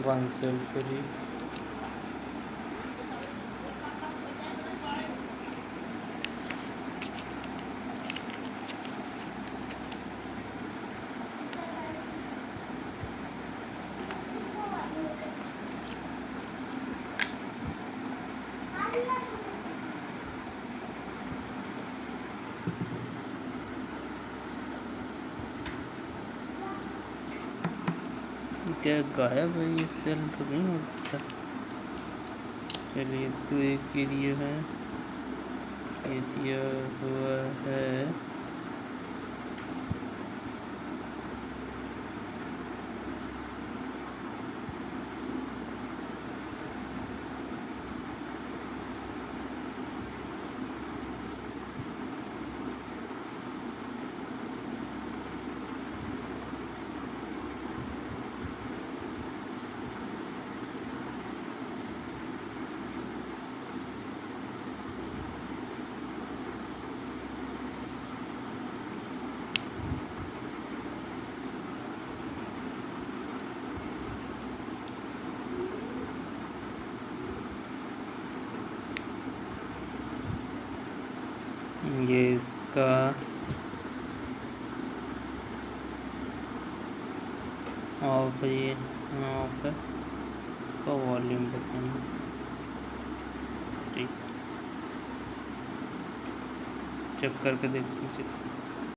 One cell free. क्या गायब है? ये सेल तो नहीं हो सकता। चलिए, तो एक ये दिया है, ये दिया हुआ है। ये इसका ऑफ है, ये ऑफ है। इसका वॉल्यूम बटन चेक करके देखते हैं।